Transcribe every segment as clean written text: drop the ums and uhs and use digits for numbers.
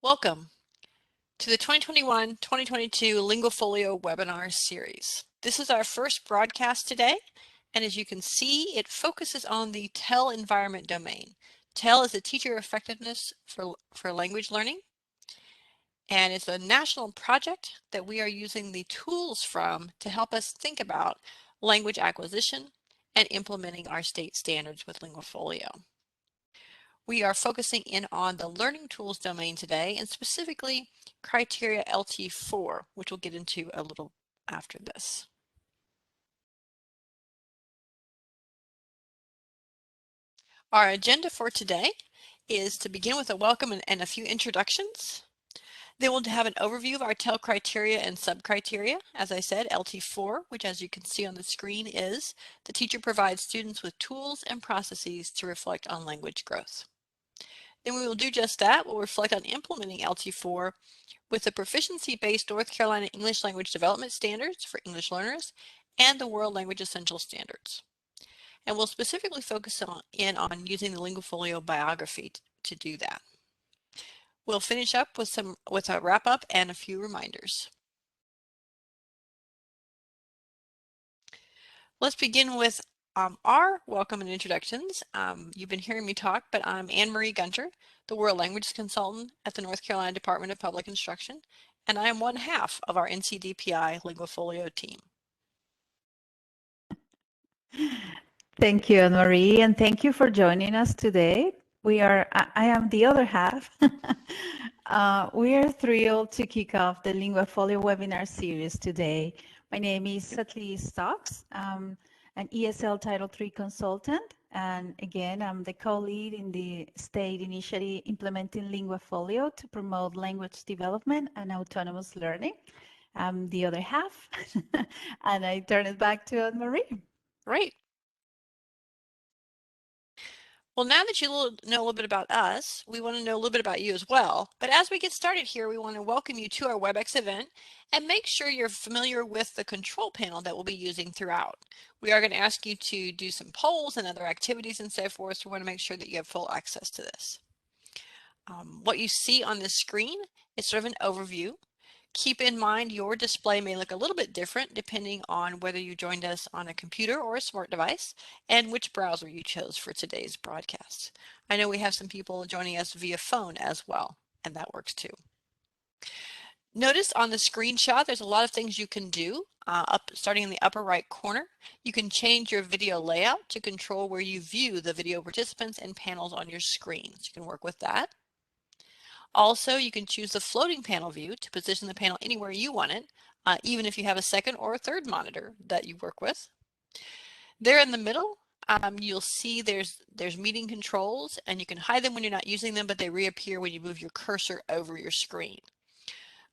Welcome to the 2021-2022 LinguaFolio webinar series. This is our first broadcast today, and as you can see, it focuses on the TEL environment domain. TEL is the Teacher Effectiveness for Language Learning, and it's a national project that we are using the tools from to help us think about language acquisition and implementing our state standards with LinguaFolio. We are focusing in on the Learning Tools domain today, and specifically criteria LT4, which we'll get into a little after this. Our agenda for today is to begin with a welcome and a few introductions. Then we'll have an overview of our TEL criteria and subcriteria. As I said, LT4, which as you can see on the screen is the teacher provides students with tools and processes to reflect on language growth. Then we will do just that. We'll reflect on implementing LT4 with the proficiency-based North Carolina English Language Development Standards for English learners and the World Language Essentials Standards. And we'll specifically focus on using the LinguaFolio Biography to do that. We'll finish up with a wrap-up and a few reminders. Let's begin with our welcome and introductions. You've been hearing me talk, but I'm Anne-Marie Gunter, the World Languages Consultant at the North Carolina Department of Public Instruction, and I am one half of our NCDPI LinguaFolio team. Thank you, Anne-Marie, and thank you for joining us today. I am the other half. We are thrilled to kick off the LinguaFolio webinar series today. My name is Satli Stocks. I'm an ESL Title III consultant, and again, I'm the co-lead in the state initiative implementing LinguaFolio to promote language development and autonomous learning. I'm the other half, and I turn it back to Anne-Marie. Great. Well, now that you know a little bit about us, we want to know a little bit about you as well. But as we get started here, we want to welcome you to our WebEx event and make sure you're familiar with the control panel that we'll be using throughout. We are going to ask you to do some polls and other activities and so forth. So we want to make sure that you have full access to this. What you see on this screen is sort of an overview. Keep in mind your display may look a little bit different depending on whether you joined us on a computer or a smart device and which browser you chose for today's broadcast. I know we have some people joining us via phone as well, and that works too. Notice on the screenshot there's a lot of things you can do. Starting in the upper right corner, you can change your video layout to control where you view the video participants and panels on your screen. So you can work with that. Also, you can choose the floating panel view to position the panel anywhere you want it, even if you have a second or a third monitor that you work with. There in the middle, you'll see there's meeting controls, and you can hide them when you're not using them, but they reappear when you move your cursor over your screen.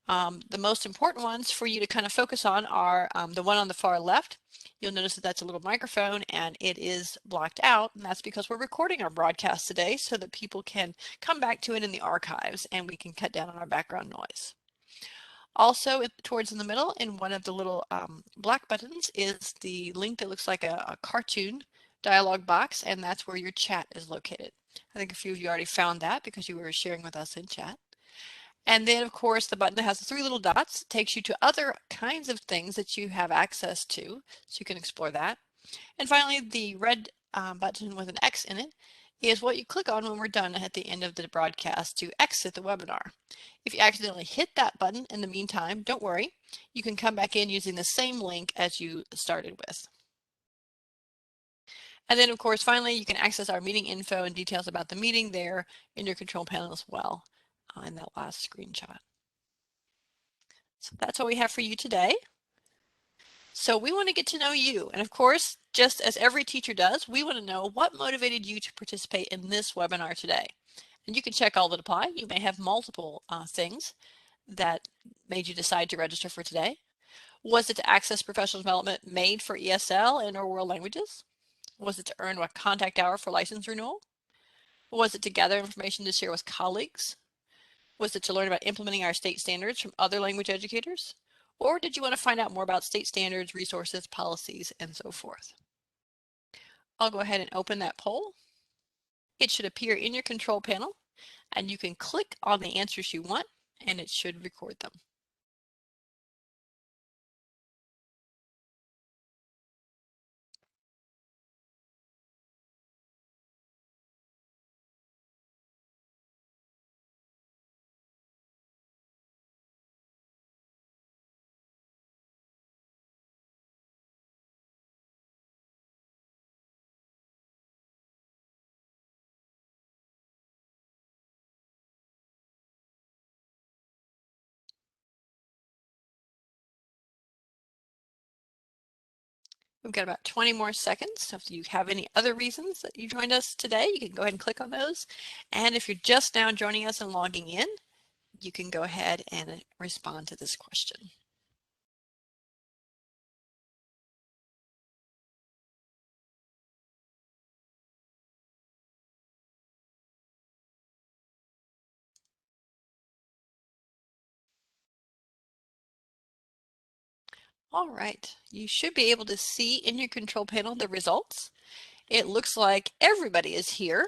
The most important ones for you to kind of focus on are the one on the far left. You'll notice that that's a little microphone and it is blocked out, and that's because we're recording our broadcast today so that people can come back to it in the archives and we can cut down on our background noise. Also, towards in the middle in one of the little black buttons is the link that looks like a cartoon dialog box, and that's where your chat is located. I think a few of you already found that because you were sharing with us in chat. And then, of course, the button that has the three little dots takes you to other kinds of things that you have access to, so you can explore that. And finally, the red button with an X in it is what you click on when we're done at the end of the broadcast to exit the webinar. If you accidentally hit that button in the meantime, don't worry. You can come back in using the same link as you started with. And then, of course, finally, you can access our meeting info and details about the meeting there in your control panel as well. In that last screenshot. So that's what we have for you today. So we want to get to know you. And of course, just as every teacher does, we want to know what motivated you to participate in this webinar today. And you can check all that apply. You may have multiple things that made you decide to register for today. Was it to access professional development made for ESL and or world languages? Was it to earn a contact hour for license renewal? Was it to gather information to share with colleagues? Was it to learn about implementing our state standards from other language educators? Or did you want to find out more about state standards, resources, policies, and so forth? I'll go ahead and open that poll. It should appear in your control panel. and you can click on the answers you want and it should record them. We've got about 20 more seconds. So if you have any other reasons that you joined us today, you can go ahead and click on those. And if you're just now joining us and logging in, you can go ahead and respond to this question. All right, you should be able to see in your control panel the results. It looks like everybody is here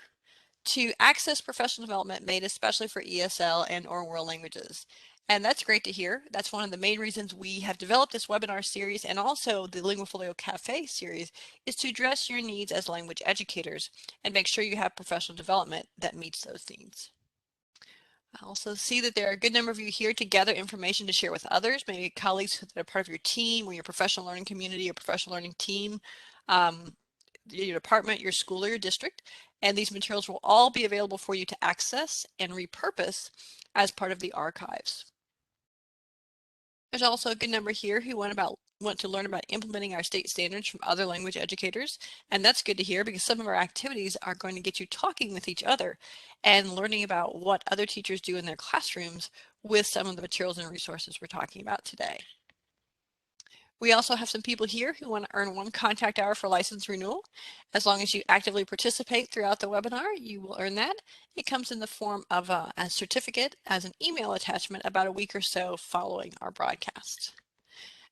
to access professional development made especially for ESL and or world languages. And that's great to hear. That's one of the main reasons we have developed this webinar series and also the LinguaFolio Café series is to address your needs as language educators and make sure you have professional development that meets those needs. I also see that there are a good number of you here to gather information to share with others, maybe colleagues that are part of your team or your professional learning community or professional learning team, your department, your school, or your district. And these materials will all be available for you to access and repurpose as part of the archives. There's also a good number here who want to learn about implementing our state standards from other language educators. And that's good to hear because some of our activities are going to get you talking with each other and learning about what other teachers do in their classrooms with some of the materials and resources we're talking about today. We also have some people here who want to earn 1 contact hour for license renewal. As long as you actively participate throughout the webinar, you will earn that. It comes in the form of a certificate as an email attachment about a week or so following our broadcast.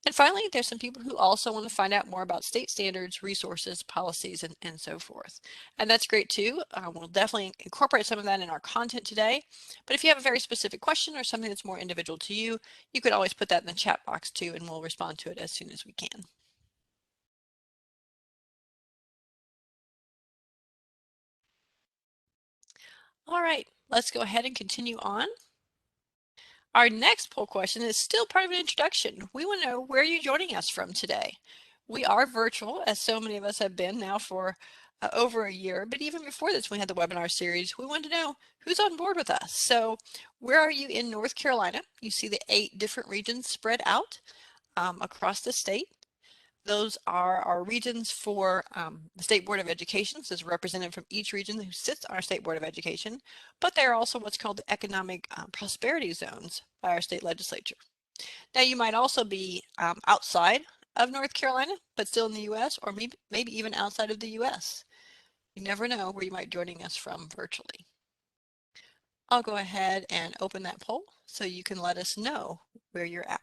And finally, there's some people who also want to find out more about state standards, resources, policies, and so forth. And that's great too. We'll definitely incorporate some of that in our content today. But if you have a very specific question or something that's more individual to you, you could always put that in the chat box too, and we'll respond to it as soon as we can. All right, let's go ahead and continue on. Our next poll question is still part of an introduction. We want to know where you're joining us from today. We are virtual, as so many of us have been now for over a year, but even before this, we had the webinar series. We wanted to know who's on board with us. So where are you in North Carolina? You see the 8 different regions spread out across the state. Those are our regions for the State Board of Education. So there's a representative from each region who sits on our State Board of Education, but they're also what's called the economic prosperity zones by our state legislature. Now you might also be outside of North Carolina, but still in the US, or maybe even outside of the US. You never know where you might be joining us from virtually. I'll go ahead and open that poll so you can let us know where you're at.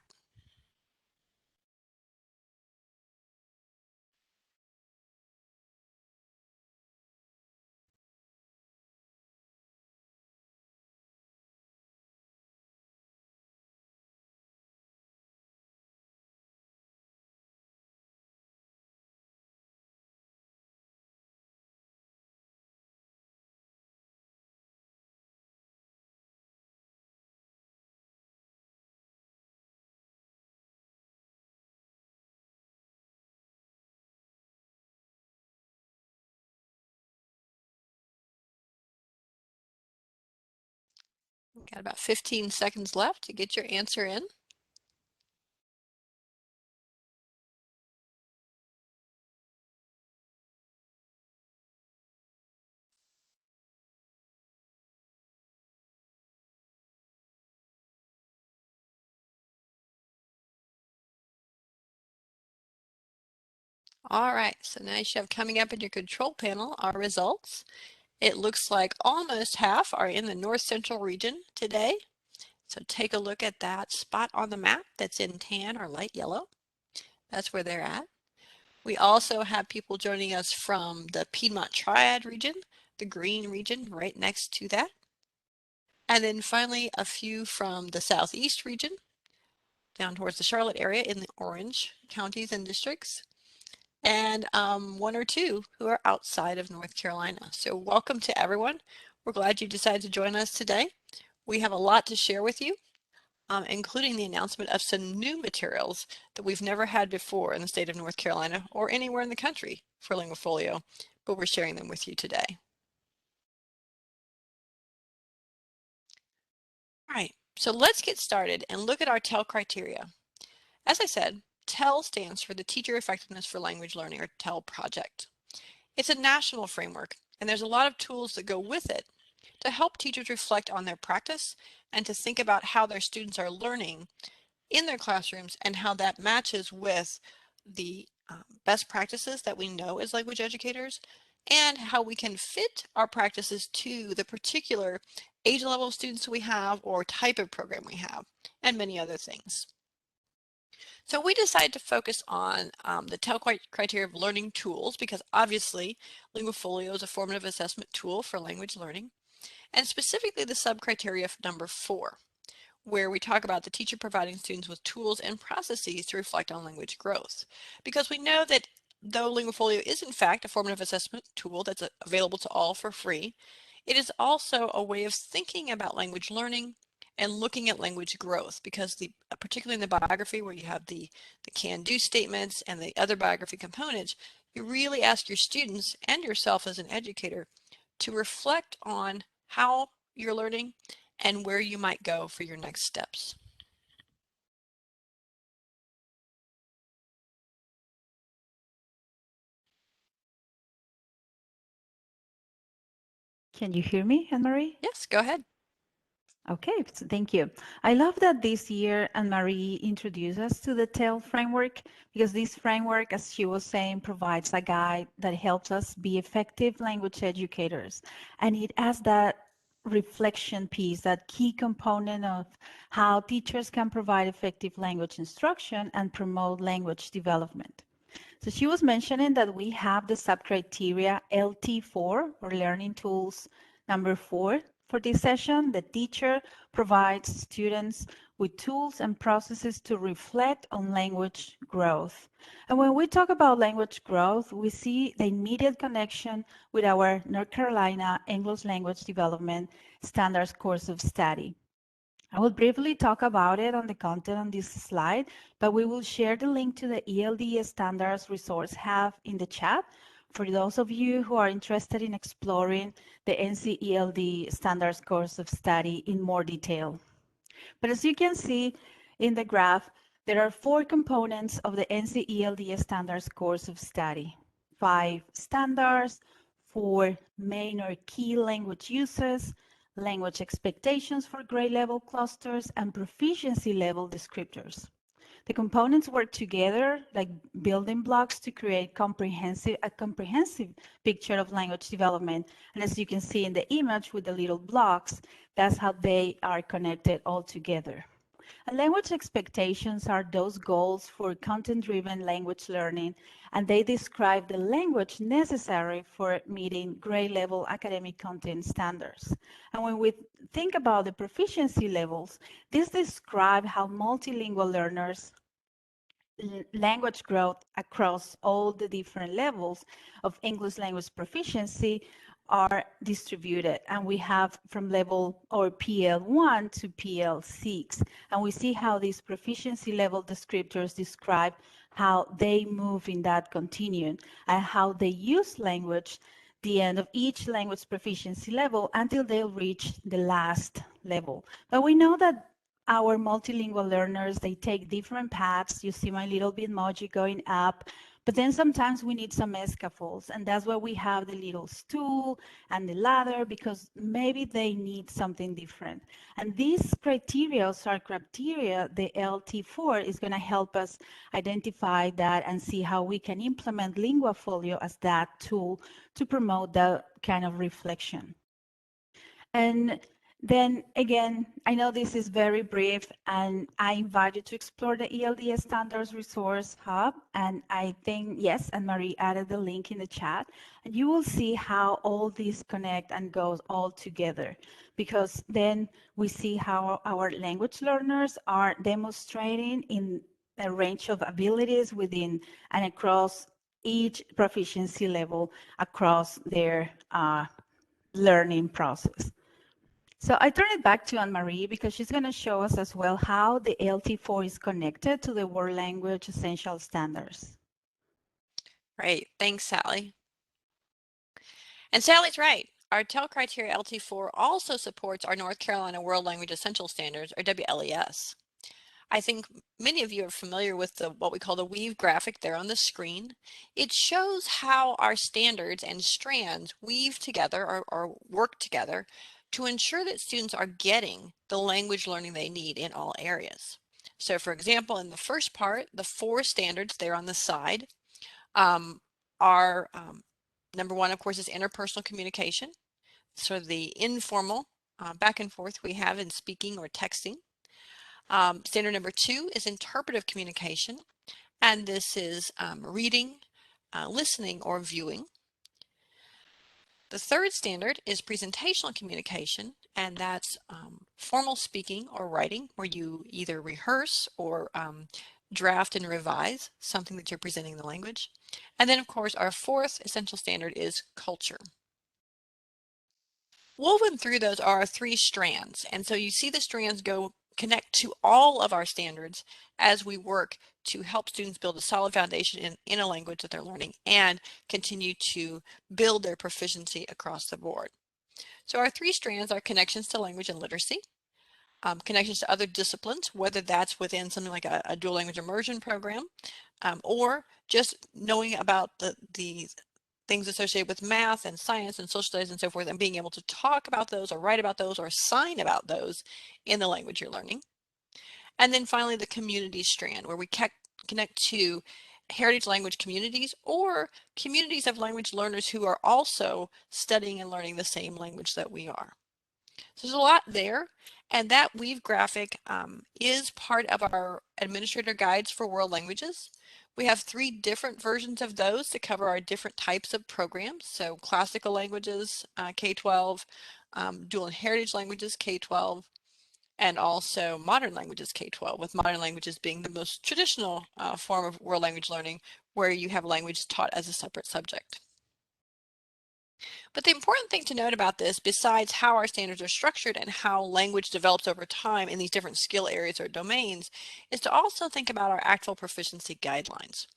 We've got about 15 seconds left to get your answer in. All right, so now you should have coming up in your control panel our results. It looks like almost half are in the North Central region today. So take a look at that spot on the map that's in tan or light yellow. That's where they're at. We also have people joining us from the Piedmont Triad region, the green region right next to that. And then finally, a few from the Southeast region, down towards the Charlotte area in the orange counties and districts, and one or two who are outside of North Carolina. So welcome to everyone. We're glad you decided to join us today. We have a lot to share with you, including the announcement of some new materials that we've never had before in the state of North Carolina or anywhere in the country for LinguaFolio, but we're sharing them with you today. All right, so let's get started and look at our TEL criteria. As I said, TEL stands for the Teacher Effectiveness for Language Learning, or TEL project. It's a national framework, and there's a lot of tools that go with it to help teachers reflect on their practice and to think about how their students are learning in their classrooms and how that matches with the best practices that we know as language educators, and how we can fit our practices to the particular age level of students we have or type of program we have, and many other things. So we decided to focus on the TEL criteria of learning tools because obviously LinguaFolio is a formative assessment tool for language learning, and specifically the sub-criteria for number 4, where we talk about the teacher providing students with tools and processes to reflect on language growth. Because we know that though LinguaFolio is in fact a formative assessment tool that's available to all for free, it is also a way of thinking about language learning and looking at language growth, because particularly in the biography where you have the CanDo statements and the other biography components, you really ask your students and yourself as an educator to reflect on how you're learning and where you might go for your next steps. Can you hear me, Anne-Marie? Yes, go ahead. Okay, so thank you. I love that this year Anne-Marie introduced us to the TEL framework, because this framework, as she was saying, provides a guide that helps us be effective language educators. And it has that reflection piece, that key component of how teachers can provide effective language instruction and promote language development. So she was mentioning that we have the sub-criteria LT4, or Learning Tools number 4, for this session. The teacher provides students with tools and processes to reflect on language growth. And when we talk about language growth, we see the immediate connection with our North Carolina English Language Development Standards course of study. I will briefly talk about it on the content on this slide, but we will share the link to the ELD Standards Resource Hub in the chat for those of you who are interested in exploring the NCELD Standards course of study in more detail. But as you can see in the graph, there are 4 components of the NCELD Standards course of study. 5 standards, 4 main or key language uses, language expectations for grade level clusters, and proficiency level descriptors. The components work together like building blocks to create a comprehensive picture of language development. And as you can see in the image with the little blocks, that's how they are connected all together. And language expectations are those goals for content-driven language learning, and they describe the language necessary for meeting grade-level academic content standards. And when we think about the proficiency levels, these describe how multilingual learners language growth across all the different levels of English language proficiency are distributed. And we have from level or PL1 to PL6. And we see how these proficiency level descriptors describe how they move in that continuum and how they use language the end of each language proficiency level until they reach the last level. But we know that our multilingual learners, they take different paths. You see my little Bitmoji going up, but then sometimes we need some scaffolds, and that's why we have the little stool and the ladder, because maybe they need something different. And these criteria, the LT4, is going to help us identify that and see how we can implement LinguaFolio as that tool to promote that kind of reflection. And Then again, I know this is very brief, and I invite you to explore the ELD Standards Resource Hub. And I think, yes, and Marie added the link in the chat, and you will see how all these connect and goes all together, because then we see how our language learners are demonstrating in a range of abilities within and across each proficiency level across their learning process. So I turn it back to Anne-Marie because she's going to show us as well how the LT4 is connected to the World Language Essential Standards. Great, thanks, Sally. And Sally's right. Our TEL criteria LT4 also supports our North Carolina World Language Essential Standards, or WLES. I think many of you are familiar with what we call the weave graphic there on the screen. It shows how our standards and strands weave together or work together to ensure that students are getting the language learning they need in all areas. So for example, in the first part, the 4 standards there on the side are number 1, of course, is interpersonal communication. So the informal back and forth we have in speaking or texting. Standard number 2 is interpretive communication, and this is reading, listening, or viewing. The third standard is presentational communication, and that's formal speaking or writing, where you either rehearse or draft and revise something that you're presenting in the language. And then, of course, our fourth essential standard is culture. Woven through those are 3 strands, and so you see the strands connect to all of our standards as we work to help students build a solid foundation in a language that they're learning and continue to build their proficiency across the board. So our 3 strands are connections to language and literacy, connections to other disciplines, whether that's within something like a dual language immersion program, or just knowing about the things associated with math and science and social studies and so forth, and being able to talk about those or write about those or sign about those in the language you're learning. And then finally, the community strand, where we connect to heritage language communities or communities of language learners who are also studying and learning the same language that we are. So there's a lot there, and that weave graphic is part of our administrator guides for world languages. We have 3 different versions of those to cover our different types of programs. So classical languages, K-12, dual and heritage languages, K-12, and also modern languages, K-12, with modern languages being the most traditional form of world language learning, where you have language taught as a separate subject. But the important thing to note about this, besides how our standards are structured and how language develops over time in these different skill areas or domains, is to also think about our actual proficiency guidelines.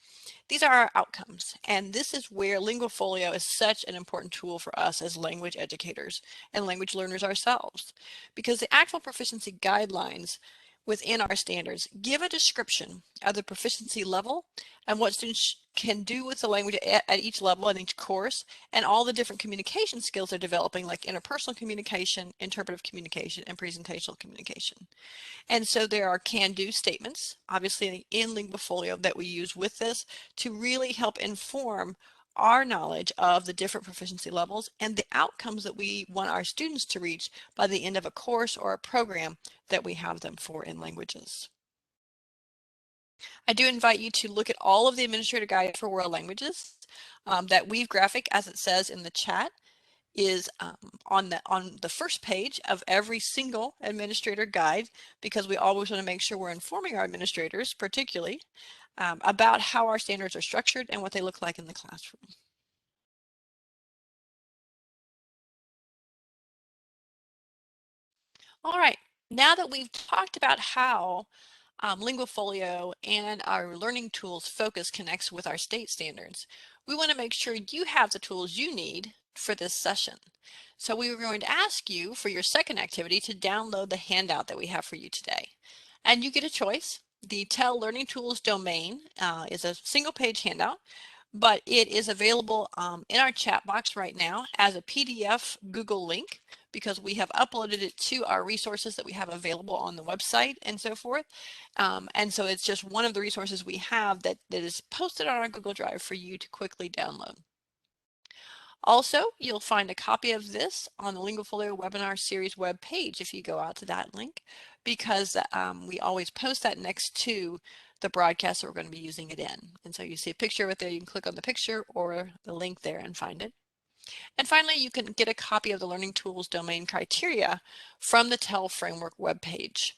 These are our outcomes, and this is where LinguaFolio is such an important tool for us as language educators and language learners ourselves, because the actual proficiency guidelines within our standards give a description of the proficiency level and what students can do with the language at each level and each course, and all the different communication skills they're developing, like interpersonal communication, interpretive communication, and presentational communication. And so there are CanDo statements, obviously in LinguaFolio, that we use with this to really help inform our knowledge of the different proficiency levels and the outcomes that we want our students to reach by the end of a course or a program that we have them for in languages. I do invite you to look at all of the administrator guide for world languages. That weave graphic, as it says in the chat, is on the first page of every single administrator guide, because we always want to make sure we're informing our administrators, particularly, about how our standards are structured and what they look like in the classroom. All right, now that we've talked about how LinguaFolio and our learning tools focus connects with our state standards, we want to make sure you have the tools you need for this session. So we were going to ask you for your second activity to download the handout that we have for you today. And you get a choice. The TEL Learning Tools domain is a single page handout, but it is available in our chat box right now as a PDF Google link, because we have uploaded it to our resources that we have available on the website and so forth. And so it's just one of the resources we have that is posted on our Google Drive for you to quickly download. Also, you'll find a copy of this on the LinguaFolio Webinar Series web page if you go out to that link, because we always post that next to the broadcast that we're going to be using it in. And so you see a picture of it there, you can click on the picture or the link there and find it. And finally, you can get a copy of the Learning Tools domain criteria from the TEL framework webpage.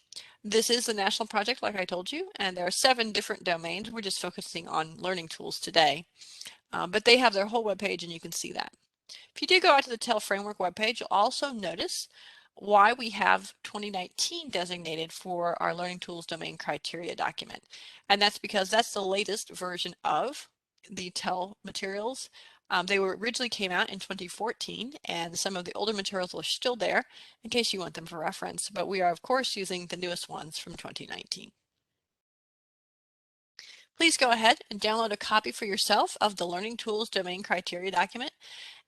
This is the national project, like I told you, and there are 7 different domains. We're just focusing on Learning Tools today, but they have their whole webpage and you can see that. If you do go out to the TEL framework webpage, you'll also notice why we have 2019 designated for our Learning Tools domain criteria document. And that's because that's the latest version of the TEL materials. They were originally came out in 2014, and some of the older materials are still there in case you want them for reference, but we are of course using the newest ones from 2019. Please go ahead and download a copy for yourself of the Learning Tools domain criteria document,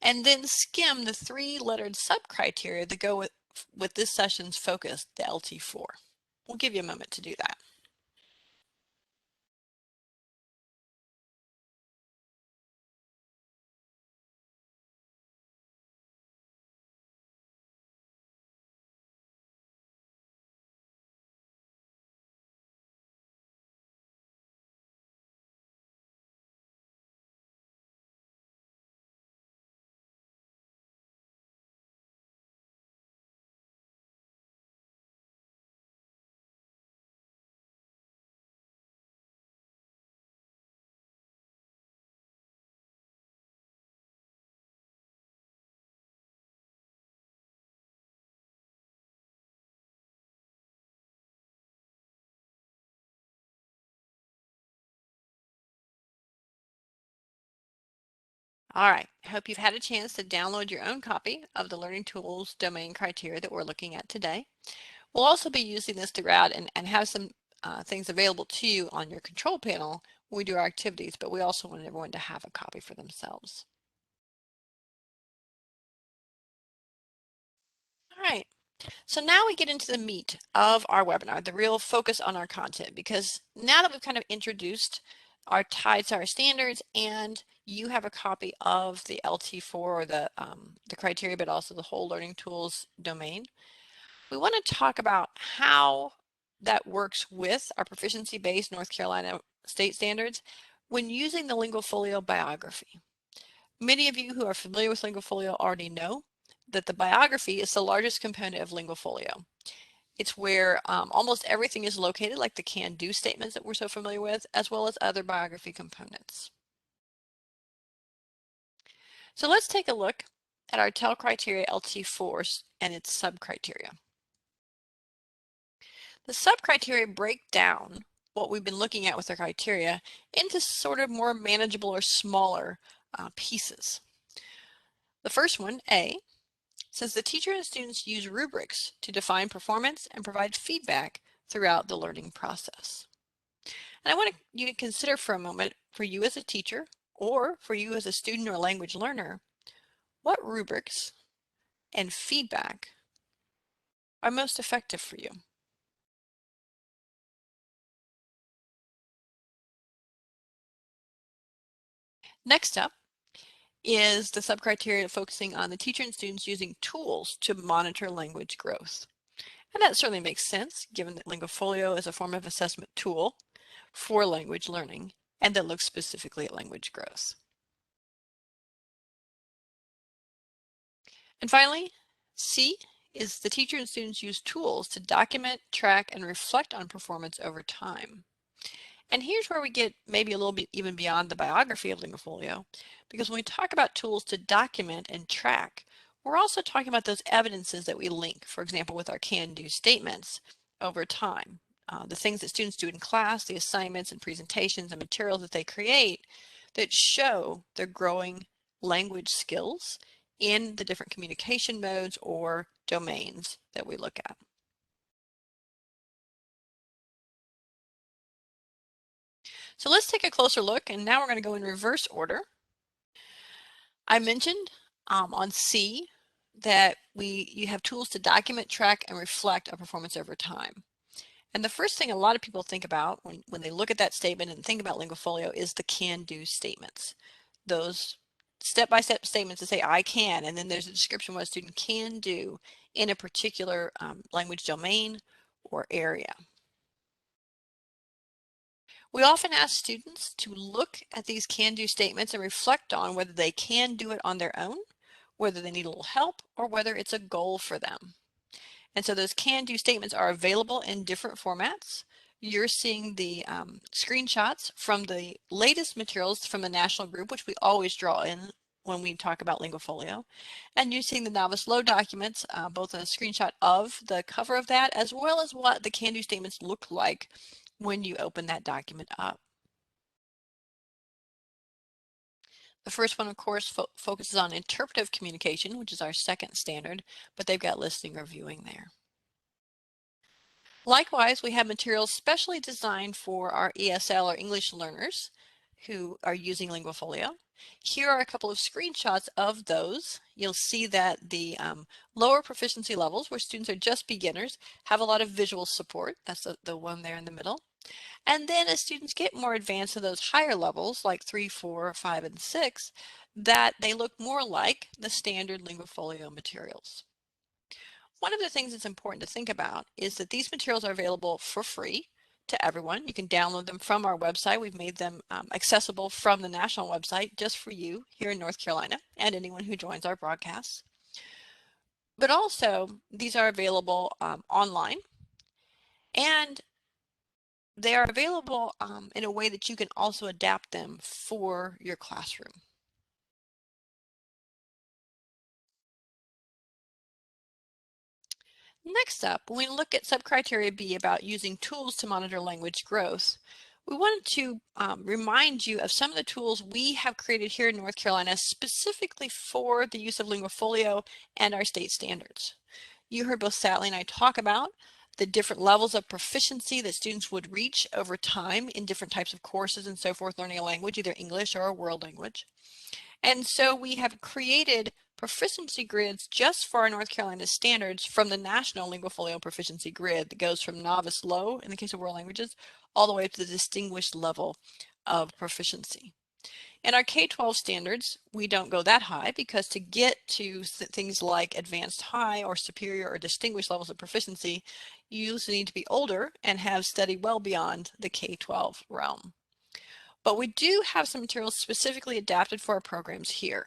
and then skim the 3-lettered sub-criteria that go with this session's focus, the LT4. We'll give you a moment to do that. All right, I hope you've had a chance to download your own copy of the Learning Tools domain criteria that we're looking at today. We'll also be using this throughout and have some things available to you on your control panel when we do our activities, but we also want everyone to have a copy for themselves. All right, so now we get into the meat of our webinar, the real focus on our content, because now that we've kind of introduced our tied to our standards and you have a copy of the LT4 or the criteria, but also the whole Learning Tools domain, we want to talk about how that works with our proficiency-based North Carolina state standards when using the LinguaFolio Biography. Many of you who are familiar with LinguaFolio already know that the biography is the largest component of LinguaFolio. It's where almost everything is located, like the CanDo statements that we're so familiar with, as well as other biography components. So let's take a look at our TEL criteria LT4 and its sub-criteria. The sub-criteria break down what we've been looking at with our criteria into sort of more manageable or smaller pieces. The first one, A, says the teacher and students use rubrics to define performance and provide feedback throughout the learning process. And I want you to consider for a moment, for you as a teacher or for you as a student or language learner, what rubrics and feedback are most effective for you. Next up is the sub-criteria focusing on the teacher and students using tools to monitor language growth. And that certainly makes sense, given that LinguaFolio is a form of assessment tool for language learning and that looks specifically at language growth. And finally, C is the teacher and students use tools to document, track, and reflect on performance over time. And here's where we get maybe a little bit even beyond the biography of LinguaFolio, because when we talk about tools to document and track, we're also talking about those evidences that we link, for example, with our CanDo statements over time. The things that students do in class, the assignments and presentations and materials that they create that show their growing language skills in the different communication modes or domains that we look at. So let's take a closer look, and now we're going to go in reverse order. I mentioned on C that you have tools to document, track, and reflect on performance over time. And the first thing a lot of people think about when they look at that statement and think about LinguaFolio is the CanDo statements. Those step-by-step statements that say I can, and then there's a description of what a student can do in a particular language domain or area. We often ask students to look at these can-do statements and reflect on whether they can do it on their own, whether they need a little help, or whether it's a goal for them. And so those can-do statements are available in different formats. You're seeing the screenshots from the latest materials from the national group, which we always draw in when we talk about LinguaFolio. And you're seeing the Novice Low documents, both a screenshot of the cover of that, as well as what the can-do statements look like when you open that document up. The first one, of course, focuses on interpretive communication, which is our second standard, but they've got listening or viewing there. Likewise, we have materials specially designed for our ESL or English learners who are using LinguaFolio. Here are a couple of screenshots of those. You'll see that the lower proficiency levels, where students are just beginners, have a lot of visual support. That's the one there in the middle. And then as students get more advanced to those higher levels, like 3, 4, 5, and 6, that they look more like the standard LinguaFolio materials. One of the things that's important to think about is that these materials are available for free to everyone. You can download them from our website. We've made them accessible from the national website just for you here in North Carolina and anyone who joins our broadcasts. But also, these are available online, and they are available in a way that you can also adapt them for your classroom. Next up, when we look at subcriteria B about using tools to monitor language growth, we wanted to remind you of some of the tools we have created here in North Carolina specifically for the use of LinguaFolio and our state standards. You heard both Sally and I talk about the different levels of proficiency that students would reach over time in different types of courses and so forth, learning a language, either English or a world language. And so we have created proficiency grids just for our North Carolina standards from the National LinguaFolio Proficiency Grid that goes from novice low, in the case of world languages, all the way up to the distinguished level of proficiency. In our K-12 standards, we don't go that high because to get to things like advanced high or superior or distinguished levels of proficiency, you usually need to be older and have studied well beyond the K-12 realm. But we do have some materials specifically adapted for our programs here.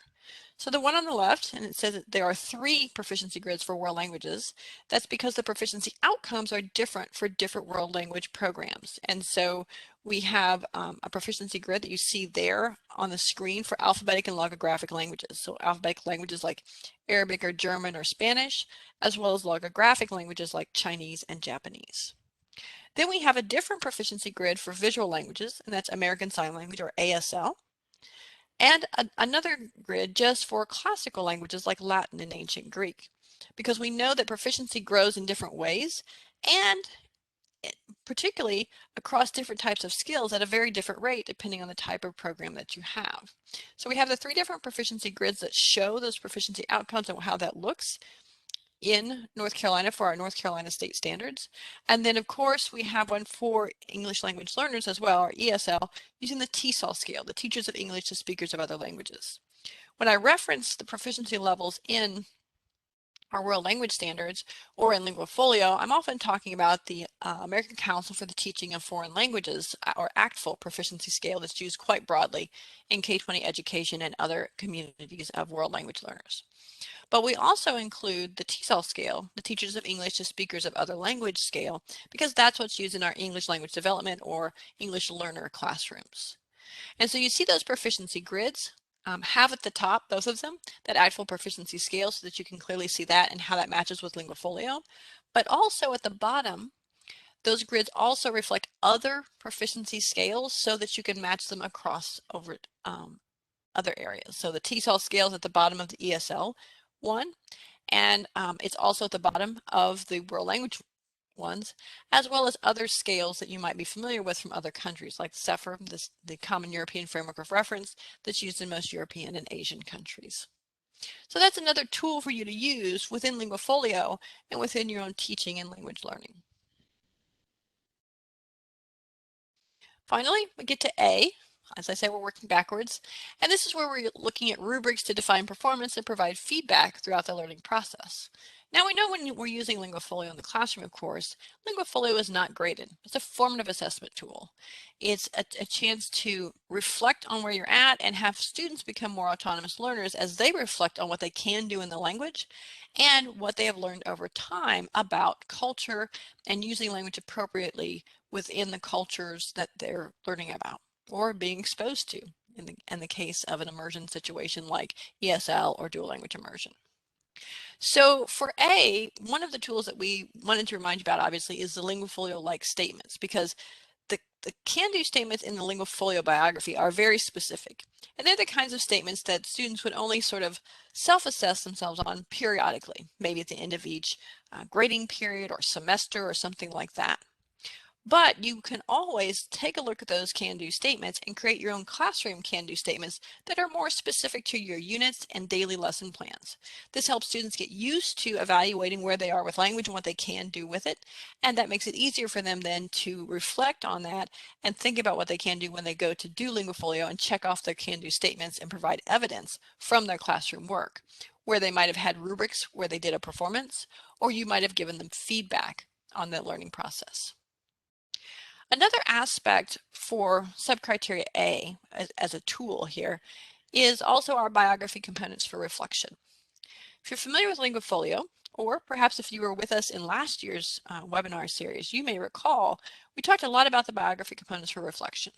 So the one on the left, and it says that there are 3 proficiency grids for world languages. That's because the proficiency outcomes are different for different world language programs. And so we have a proficiency grid that you see there on the screen for alphabetic and logographic languages. So alphabetic languages like Arabic or German or Spanish, as well as logographic languages like Chinese and Japanese. Then we have a different proficiency grid for visual languages, and that's American Sign Language or ASL. And another grid just for classical languages like Latin and ancient Greek, because we know that proficiency grows in different ways and particularly across different types of skills at a very different rate depending on the type of program that you have. So we have the 3 different proficiency grids that show those proficiency outcomes and how that looks in North Carolina for our North Carolina state standards. And then of course we have one for English language learners as well, our ESL, using the TESOL scale, the Teachers of English to Speakers of Other Languages. When I reference the proficiency levels in our world language standards or in LinguaFolio, I'm often talking about the American Council for the Teaching of Foreign Languages or ACTFL proficiency scale that's used quite broadly in K-20 education and other communities of world language learners. But we also include the TESOL scale, the Teachers of English to Speakers of Other Language scale, because that's what's used in our English language development or English learner classrooms. And so you see those proficiency grids have at the top, both of them, that actual proficiency scale so that you can clearly see that and how that matches with LinguaFolio. But also at the bottom, those grids also reflect other proficiency scales so that you can match them across over other areas. So the TESOL scale is at the bottom of the ESL one, and it's also at the bottom of the world language ones, as well as other scales that you might be familiar with from other countries, like CEFR, the Common European Framework of Reference that's used in most European and Asian countries. So that's another tool for you to use within LinguaFolio and within your own teaching and language learning. Finally, we get to A, As I say, we're working backwards. And this is where we're looking at rubrics to define performance and provide feedback throughout the learning process. Now we know when we're using LinguaFolio in the classroom, of course, LinguaFolio is not graded. It's a formative assessment tool. It's a chance to reflect on where you're at and have students become more autonomous learners as they reflect on what they can do in the language and what they have learned over time about culture and using language appropriately within the cultures that they're learning about or being exposed to in the case of an immersion situation like ESL or dual language immersion. So for A, one of the tools that we wanted to remind you about obviously is the LinguaFolio-like statements, because the CanDo statements in the LinguaFolio biography are very specific. And they're the kinds of statements that students would only sort of self-assess themselves on periodically, maybe at the end of each grading period or semester or something like that. But you can always take a look at those CanDo statements and create your own classroom CanDo statements that are more specific to your units and daily lesson plans. This helps students get used to evaluating where they are with language and what they can do with it. And that makes it easier for them then to reflect on that and think about what they can do when they go to do LinguaFolio and check off their CanDo statements and provide evidence from their classroom work, where they might have had rubrics where they did a performance, or you might have given them feedback on the learning process. Another aspect for subcriteria A as a tool here is also our biography components for reflection. If you're familiar with LinguaFolio, or perhaps if you were with us in last year's webinar series, you may recall we talked a lot about the biography components for reflection.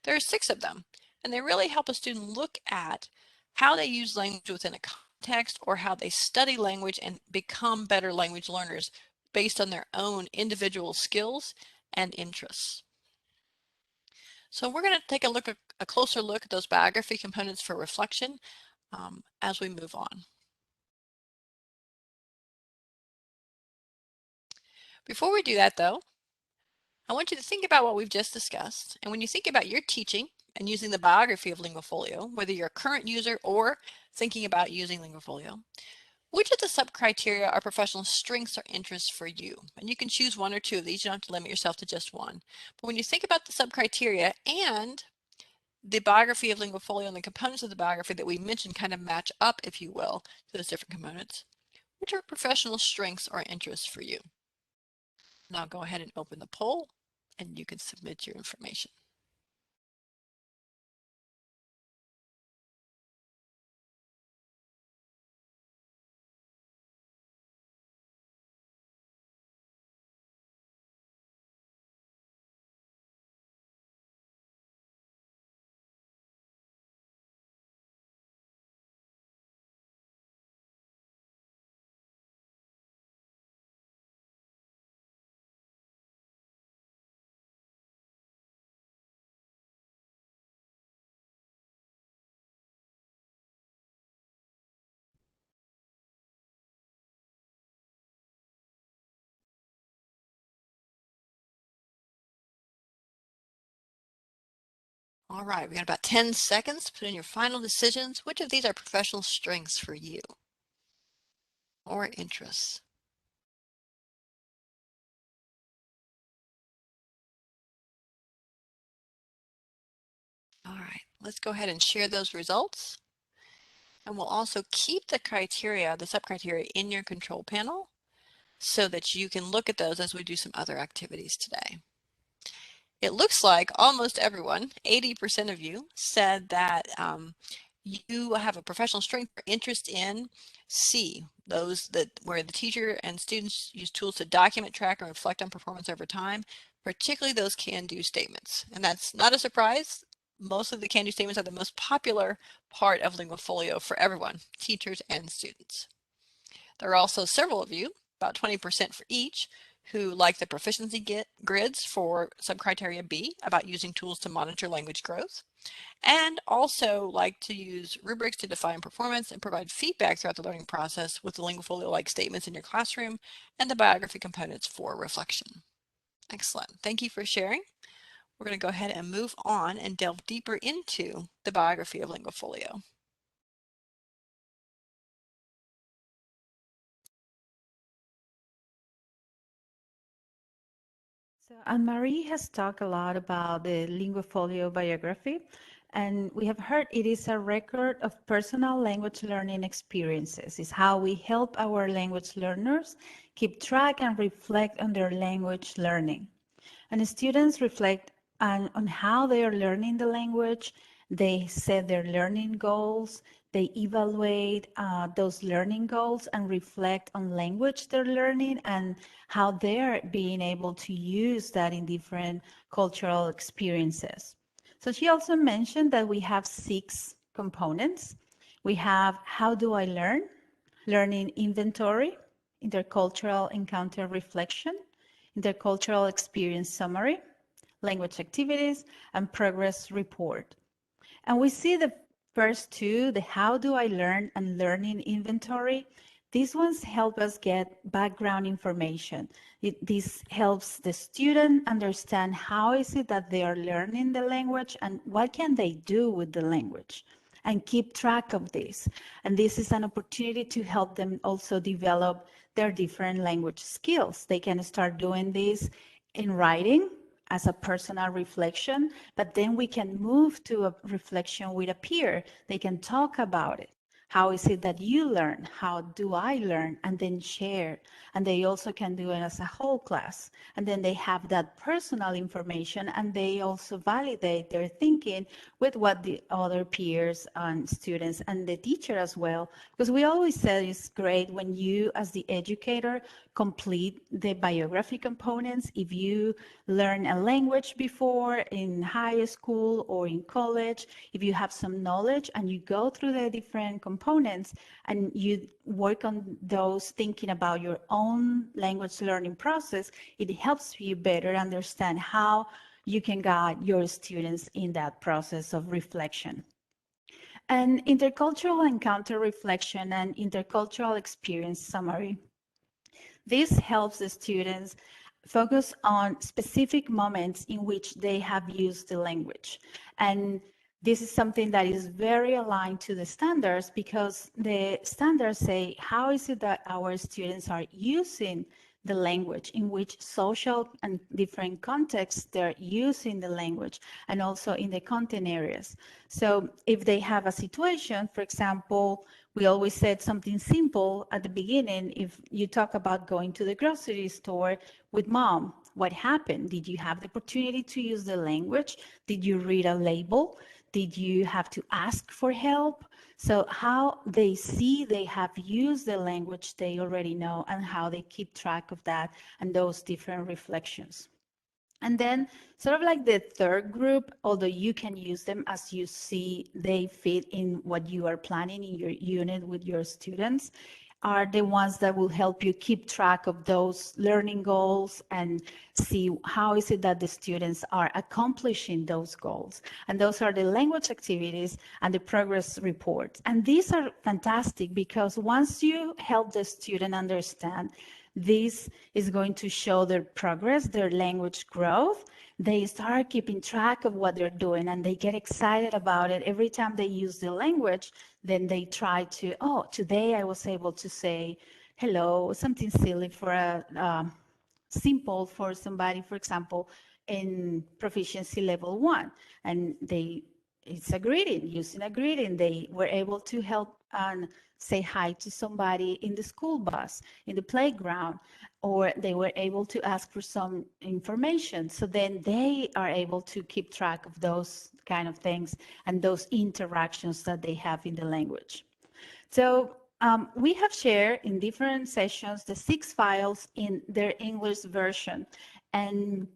There are 6 of them, and they really help a student look at how they use language within a context or how they study language and become better language learners based on their own individual skills and interests. So we're going to take a closer look at those biography components for reflection as we move on. Before we do that though, I want you to think about what we've just discussed. And when you think about your teaching and using the biography of LinguaFolio, whether you're a current user or thinking about using LinguaFolio, which of the sub-criteria are professional strengths or interests for you? And you can choose 1 or 2 of these. You don't have to limit yourself to just 1. But when you think about the sub-criteria and the biography of LinguaFolio and the components of the biography that we mentioned kind of match up, if you will, to those different components, which are professional strengths or interests for you? Now go ahead and open the poll and you can submit your information. All right, we got about 10 seconds to put in your final decisions. Which of these are professional strengths for you or interests? All right, let's go ahead and share those results. And we'll also keep the criteria, the sub-criteria in your control panel so that you can look at those as we do some other activities today. It looks like almost everyone, 80% of you, said that you have a professional strength or interest in C, those that where the teacher and students use tools to document, track, and reflect on performance over time, particularly those can-do statements. And that's not a surprise. Most of the can-do statements are the most popular part of LinguaFolio for everyone, teachers and students. There are also several of you, about 20% for each, who like the proficiency grids for subcriteria B about using tools to monitor language growth, and also like to use rubrics to define performance and provide feedback throughout the learning process with the LinguaFolio-like statements in your classroom and the biography components for reflection. Excellent. Thank you for sharing. We're going to go ahead and move on and delve deeper into the biography of LinguaFolio. So Anne-Marie has talked a lot about the LinguaFolio biography, And we have heard it is a record of personal language learning experiences. It's how we help our language learners keep track and reflect on their language learning. And students reflect on how they are learning the language. They set their learning goals. They evaluate those learning goals and reflect on language they're learning and how they're being able to use that in different cultural experiences. So she also mentioned that we have 6 components. We have how do I learn, learning inventory, intercultural encounter reflection, intercultural experience summary, language activities, and progress report. And we see the first two, the how do I learn and learning inventory. These ones help us get background information. This helps the student understand how is it that they are learning the language and what can they do with the language and keep track of this. And this is an opportunity to help them also develop their different language skills. They can start doing this in writing as a personal reflection, but then we can move to a reflection with a peer. They can talk about it. How is it that you learn? How do I learn? And then share. And they also can do it as a whole class. And then they have that personal information and they also validate their thinking with what the other peers and students and the teacher as well. Because we always said it's great when you, as the educator, complete the biography components. If you learn a language before in high school or in college, if you have some knowledge and you go through the different components and you work on those thinking about your own language learning process, it helps you better understand how you can guide your students in that process of reflection. And intercultural encounter reflection and intercultural experience summary. This helps the students focus on specific moments in which they have used the language. And this is something that is very aligned to the standards because the standards say, how is it that our students are using the language, in which social and different contexts they're using the language, and also in the content areas. So if they have a situation, for example, we always said something simple at the beginning. If you talk about going to the grocery store with mom, what happened? Did you have the opportunity to use the language? Did you read a label? Did you have to ask for help? So how they see they have used the language they already know and how they keep track of that and those different reflections. And then sort of like the third group, although you can use them as you see they fit in what you are planning in your unit with your students, are the ones that will help you keep track of those learning goals and see how is it that the students are accomplishing those goals. And those are the language activities and the progress reports. And these are fantastic because once you help the student understand this is going to show their progress, their language growth. They start keeping track of what they're doing and they get excited about it. Every time they use the language, then they try to, oh, today I was able to say hello, something silly for a simple for somebody, for example, in proficiency level 1. And it's a greeting, using a greeting. They were able to help and say hi to somebody in the school bus, in the playground, or they were able to ask for some information. So then they are able to keep track of those kind of things and those interactions that they have in the language. So we have shared in different sessions the 6 files in their English version. And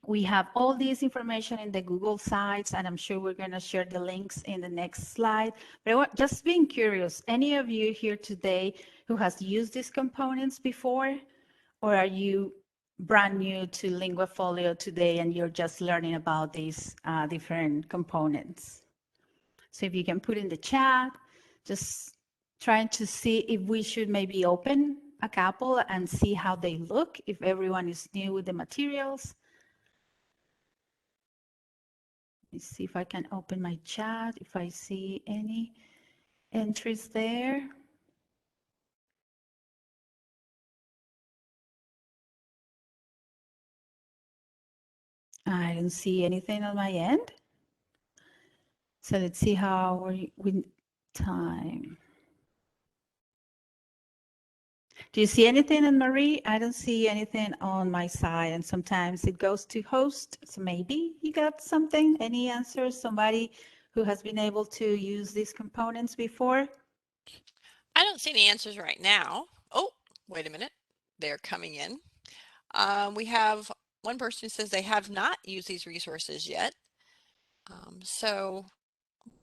we have all this information in the Google Sites, and I'm sure we're going to share the links in the next slide. But just being curious, any of you here today who has used these components before, or are you brand new to LinguaFolio today and you're just learning about these different components? So if you can put in the chat, just trying to see if we should maybe open a couple and see how they look, if everyone is new with the materials. Let me see if I can open my chat, if I see any entries there. I don't see anything on my end. So let's see how we with time. Do you see anything, Anne Marie? I don't see anything on my side, and sometimes it goes to host. So maybe you got something, any answers, somebody who has been able to use these components before? I don't see any answers right now. Oh, wait a minute. They're coming in. We have one person who says they have not used these resources yet. So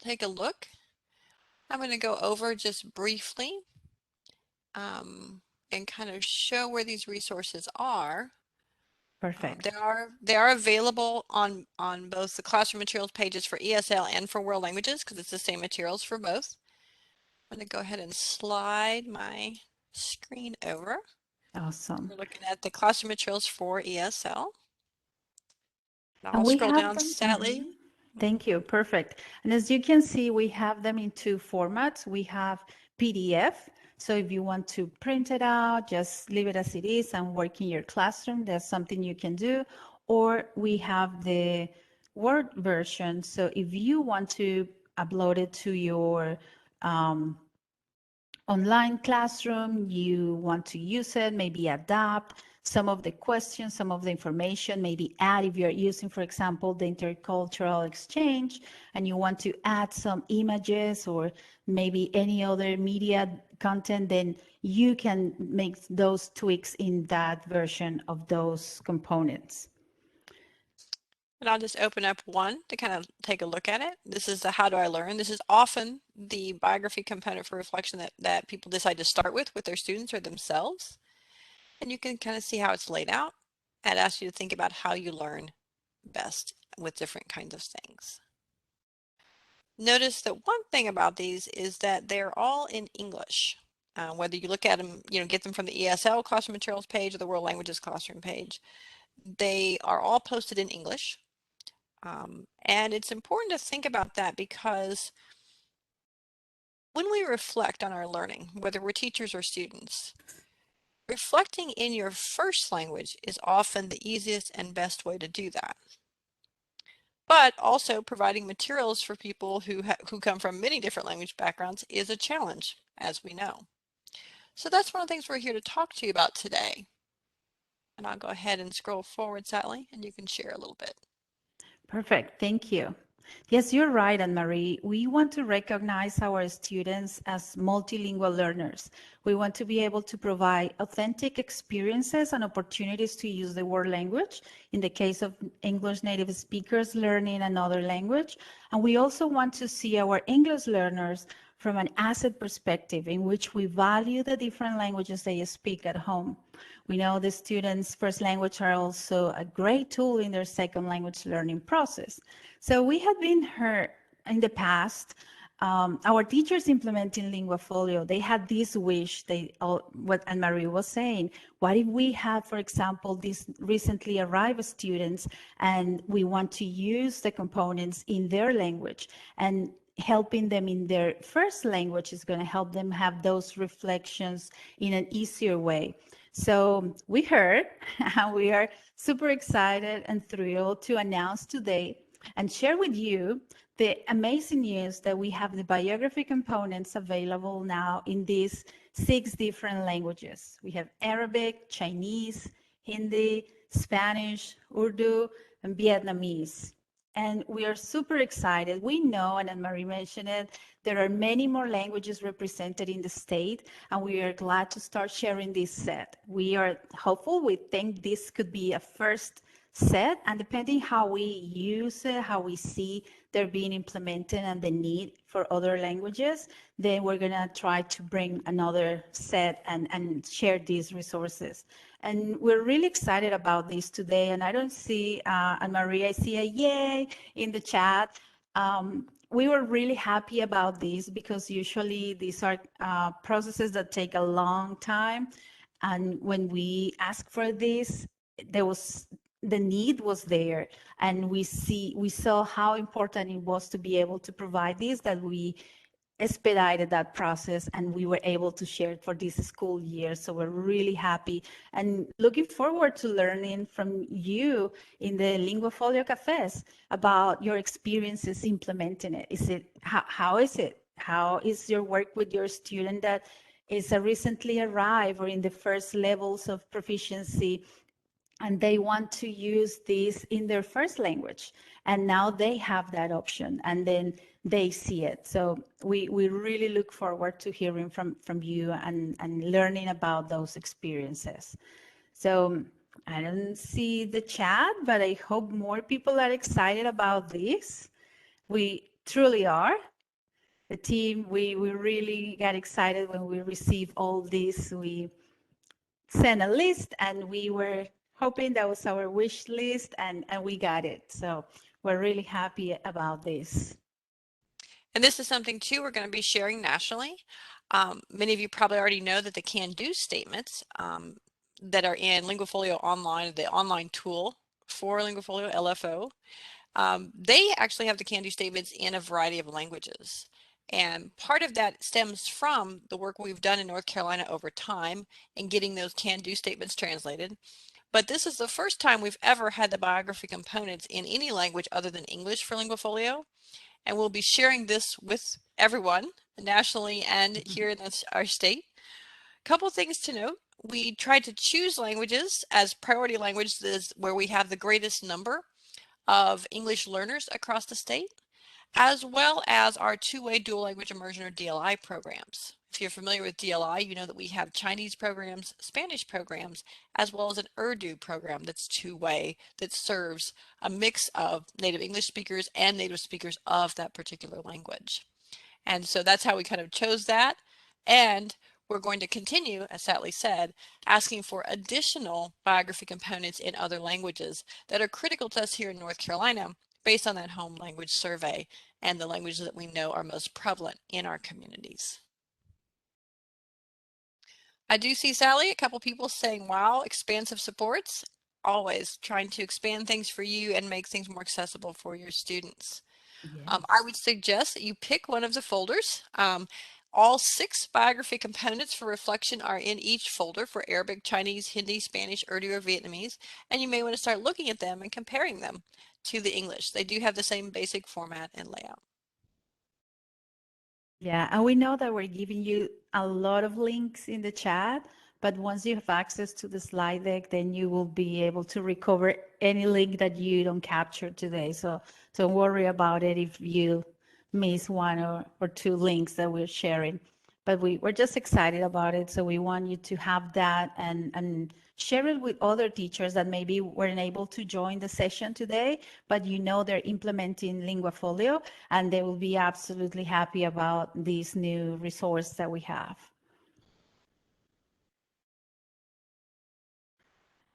take a look. I'm going to go over just briefly and kind of show where these resources are. Perfect. They are available on both the classroom materials pages for ESL and for world languages because it's the same materials for both. I'm going to go ahead and slide my screen over. Awesome. We're looking at the classroom materials for ESL. And I'll we scroll have down them. slightly. Thank you. Perfect. And as you can see, we have them in two formats. We have PDF. So if you want to print it out, just leave it as it is and work in your classroom. That's something you can do. Or we have the Word version. So if you want to upload it to your online classroom, you want to use it, maybe adapt some of the questions, some of the information, maybe add if you're using, for example, the intercultural exchange, and you want to add some images or maybe any other media content, then you can make those tweaks in that version of those components. And I'll just open up one to kind of take a look at it. This is the How Do I Learn? This is often the biography component for reflection that people decide to start with their students or themselves. And you can kind of see how it's laid out and ask you to think about how you learn best with different kinds of things. Notice that one thing about these is that they're all in English. Whether you look at them, get them from the ESL classroom materials page or the world languages classroom page, they are all posted in English. And it's important to think about that because when we reflect on our learning, whether we're teachers or students, reflecting in your first language is often the easiest and best way to do that. But also providing materials for people who come from many different language backgrounds is a challenge, as we know. So that's one of the things we're here to talk to you about today. And I'll go ahead and scroll forward, Sally, and you can share a little bit. Perfect. Thank you. Yes, you're right, Anne-Marie. We want to recognize our students as multilingual learners. We want to be able to provide authentic experiences and opportunities to use the world language in the case of English native speakers learning another language. And we also want to see our English learners from an asset perspective in which we value the different languages they speak at home. We know the students' first language are also a great tool in their second language learning process. So we have been heard in the past, our teachers implementing LinguaFolio, they had this wish, what Anne-Marie was saying, what if we have, for example, these recently arrived students and we want to use the components in their language, and helping them in their first language is going to help them have those reflections in an easier way. So we heard, and we are super excited and thrilled to announce today and share with you the amazing news that we have the biography components available now in these 6 different languages. We have Arabic, Chinese, Hindi, Spanish, Urdu, and Vietnamese. And we are super excited. We know, and Anne-Marie mentioned it, there are many more languages represented in the state, and we are glad to start sharing this set. We are hopeful. We think this could be a first set, and depending how we use it, how we see they're being implemented and the need for other languages, then we're going to try to bring another set and share these resources. And we're really excited about this today. And I don't see, Anne-Marie, I see a yay in the chat. We were really happy about this because usually these are processes that take a long time. And when we ask for this, the need was there, and we saw how important it was to be able to provide this, that we expedited that process, and we were able to share it for this school year. So we're really happy and looking forward to learning from you in the LinguaFolio cafes about your experiences implementing it. How is it? How is your work with your student that is a recently arrived or in the first levels of proficiency, and they want to use this in their first language, and now they have that option, and then they see it. So we really look forward to hearing from you and learning about those experiences. So I don't see the chat, but I hope more people are excited about this. We truly are. The team, we really got excited when we received all this. We sent a list, and we were hoping that was our wish list, and we got it. So we're really happy about this. And this is something too we're going to be sharing nationally. Many of you probably already know that the CanDo statements that are in LinguaFolio Online, the online tool for LinguaFolio LFO, they actually have the CanDo statements in a variety of languages. And part of that stems from the work we've done in North Carolina over time in getting those CanDo statements translated. But this is the first time we've ever had the biography components in any language other than English for LinguaFolio. And we'll be sharing this with everyone nationally and here in our state. Couple things to note. We tried to choose languages as priority languages where we have the greatest number of English learners across the state, as well as our two-way dual language immersion or DLI programs. If you're familiar with DLI, you know that we have Chinese programs, Spanish programs, as well as an Urdu program that's two-way that serves a mix of native English speakers and native speakers of that particular language. And so that's how we kind of chose that. And we're going to continue, as Sally said, asking for additional biography components in other languages that are critical to us here in North Carolina based on that home language survey and the languages that we know are most prevalent in our communities. I do see, Sally, a couple people saying, wow, expansive supports. Always trying to expand things for you and make things more accessible for your students. Yes. I would suggest that you pick one of the folders. All 6 biography components for reflection are in each folder for Arabic, Chinese, Hindi, Spanish, Urdu, or Vietnamese, and you may want to start looking at them and comparing them to the English. They do have the same basic format and layout. Yeah, and we know that we're giving you a lot of links in the chat, but once you have access to the slide deck, then you will be able to recover any link that you don't capture today. So don't worry about it if you miss one or 2 links that we're sharing. But we're just excited about it. So we want you to have that and share it with other teachers that maybe weren't able to join the session today, but you know they're implementing LinguaFolio, and they will be absolutely happy about this new resource that we have.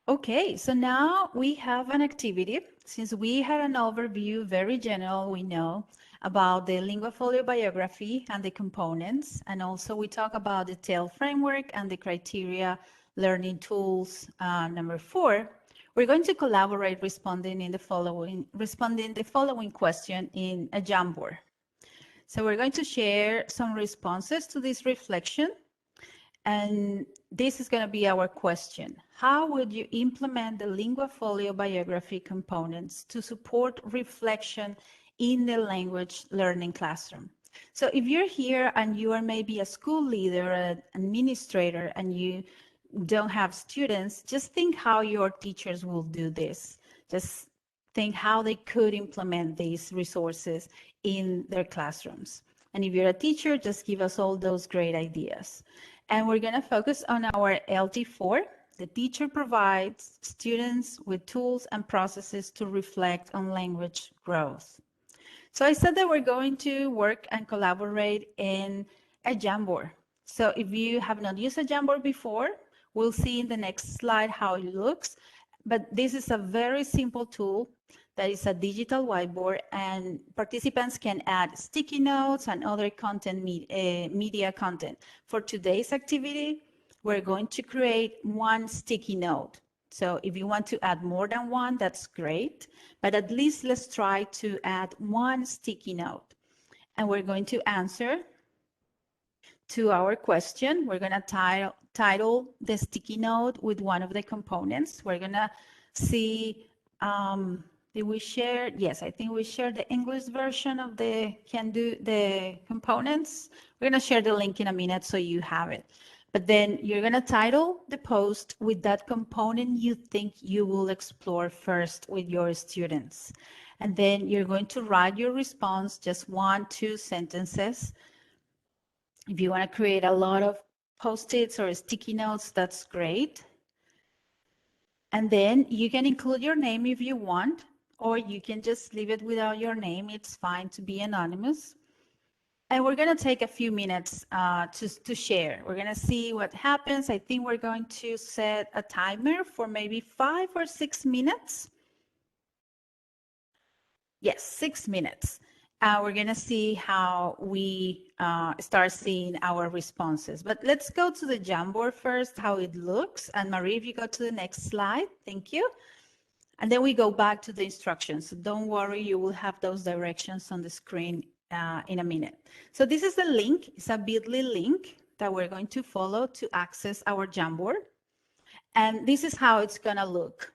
Okay, so now we have an activity. Since we had an overview, very general, we know about the LinguaFolio biography and the components, and also we talk about the TEL framework and the criteria learning tools. Number 4, we're going to collaborate responding the following question in a Jamboard. So we're going to share some responses to this reflection. And this is going to be our question. How would you implement the LinguaFolio biography components to support reflection in the language learning classroom? So if you're here and you are maybe a school leader, an administrator, and you don't have students, just think how your teachers will do this. Just think how they could implement these resources in their classrooms. And if you're a teacher, just give us all those great ideas. And we're going to focus on our LT4. The teacher provides students with tools and processes to reflect on language growth. So I said that we're going to work and collaborate in a Jamboard. So if you have not used a Jamboard before, we'll see in the next slide how it looks. But this is a very simple tool that is a digital whiteboard, and participants can add sticky notes and other content, media content. For today's activity, we're going to create one sticky note. So if you want to add more than one, that's great. But at least let's try to add one sticky note. And we're going to answer to our question. We're going to title the sticky note with one of the components. We're going to see, did we share? Yes, I think we shared the English version of the CanDo, the components. We're going to share the link in a minute so you have it. But then you're going to title the post with that component you think you will explore first with your students. And then you're going to write your response, just 1-2 sentences. If you want to create a lot of post-its or sticky notes, that's great. And then you can include your name if you want, or you can just leave it without your name. It's fine to be anonymous. And we're going to take a few minutes to share. We're going to see what happens. I think we're going to set a timer for maybe 5 or 6 minutes. Yes, 6 minutes. We're going to see how we start seeing our responses. But let's go to the Jamboard first, how it looks. And Marie, if you go to the next slide, thank you. And then we go back to the instructions. So don't worry, you will have those directions on the screen in a minute. So this is the link. It's a bit.ly link that we're going to follow to access our Jamboard. And this is how it's going to look.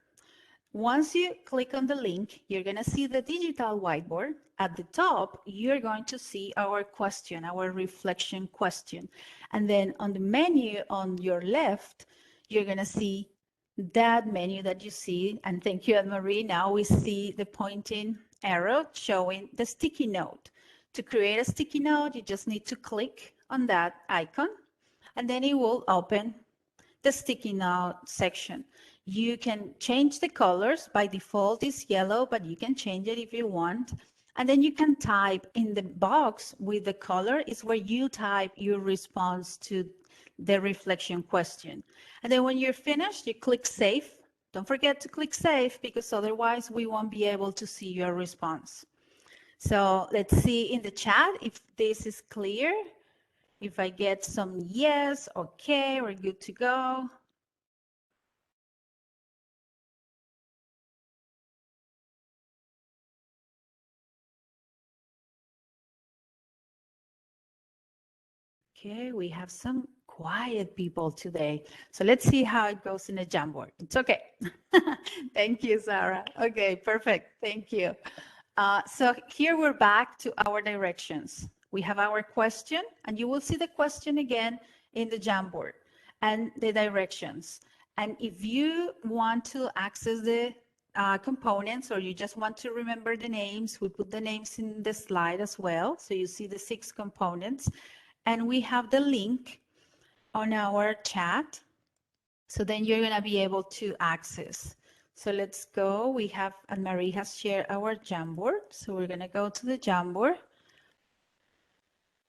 Once you click on the link, you're going to see the digital whiteboard. At the top, you're going to see our question, our reflection question. And then on the menu on your left, you're going to see that menu that you see. And thank you, Anne-Marie. Now we see the pointing arrow showing the sticky note. To create a sticky note, you just need to click on that icon, and then it will open the sticky note section. You can change the colors. By default, it's yellow, but you can change it if you want. And then you can type in the box with the color is where you type your response to the reflection question. And then when you're finished, you click save. Don't forget to click save because otherwise we won't be able to see your response. So let's see in the chat if this is clear. If I get some yes, okay, we're good to go. Okay, we have some quiet people today. So let's see how it goes in the Jamboard. It's okay. Thank you, Sarah. Okay, perfect. Thank you. So here we're back to our directions. We have our question, and you will see the question again in the Jamboard and the directions. And if you want to access the components or you just want to remember the names, we put the names in the slide as well. So you see the 6 components. And we have the link on our chat. So then you're going to be able to access. So let's go. We have, and Marie has shared our Jamboard. So we're going to go to the Jamboard.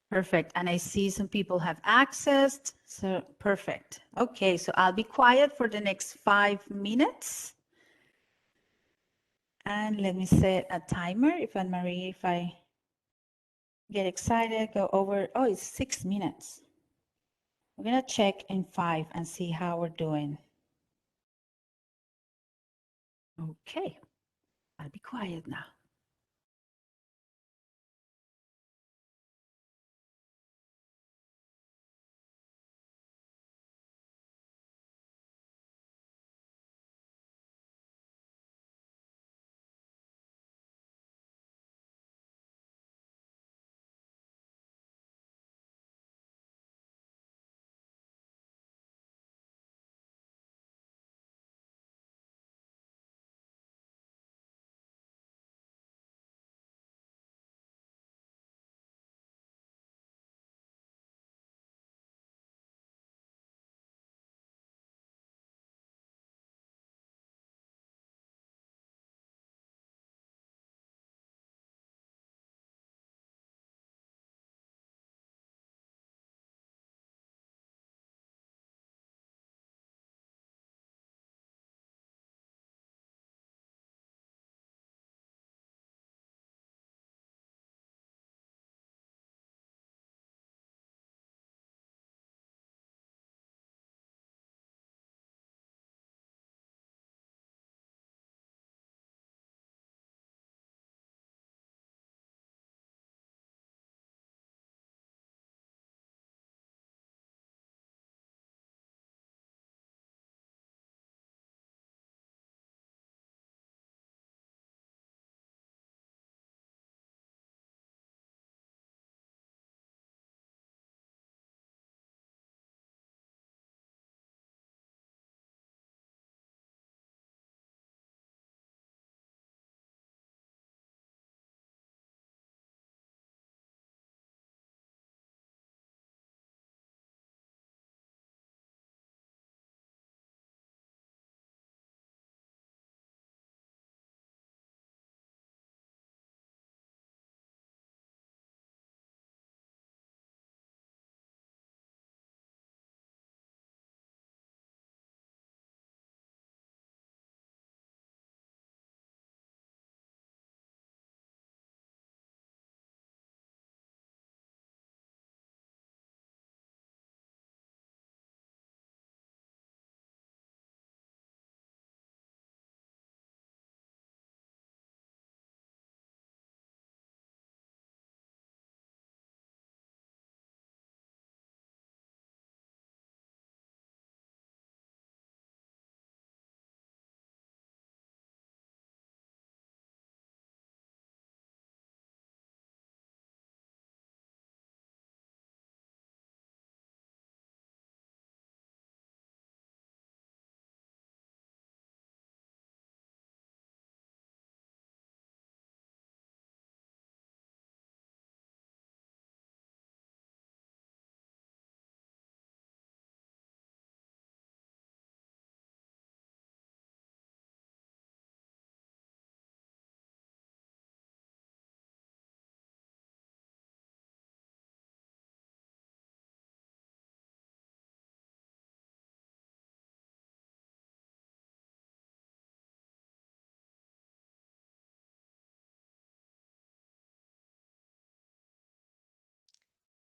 Perfect. And I see some people have accessed. So perfect. Okay, so I'll be quiet for the next 5 minutes. And let me set a timer. If Anne-Marie, if I get excited, go over. Oh, it's 6 minutes. We're going to check in 5 and see how we're doing. Okay, I'll be quiet now.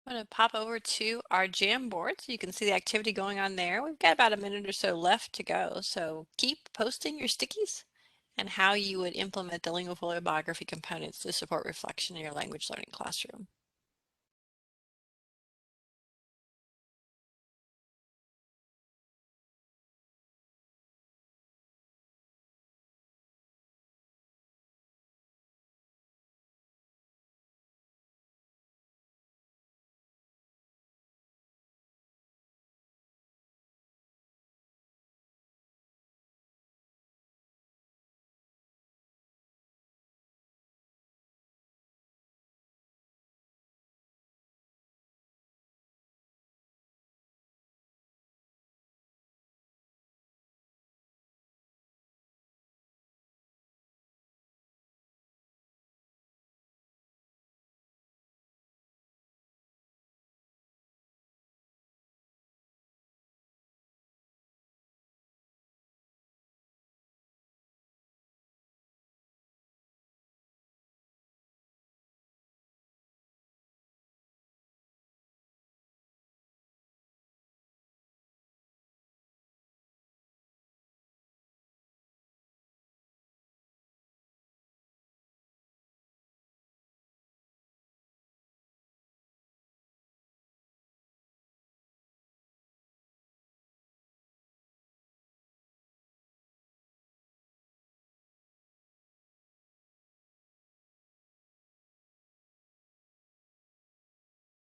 I'm going to pop over to our Jamboard so you can see the activity going on there. We've got about a minute or so left to go, so keep posting your stickies and how you would implement the LinguaFolio Biography components to support reflection in your language learning classroom.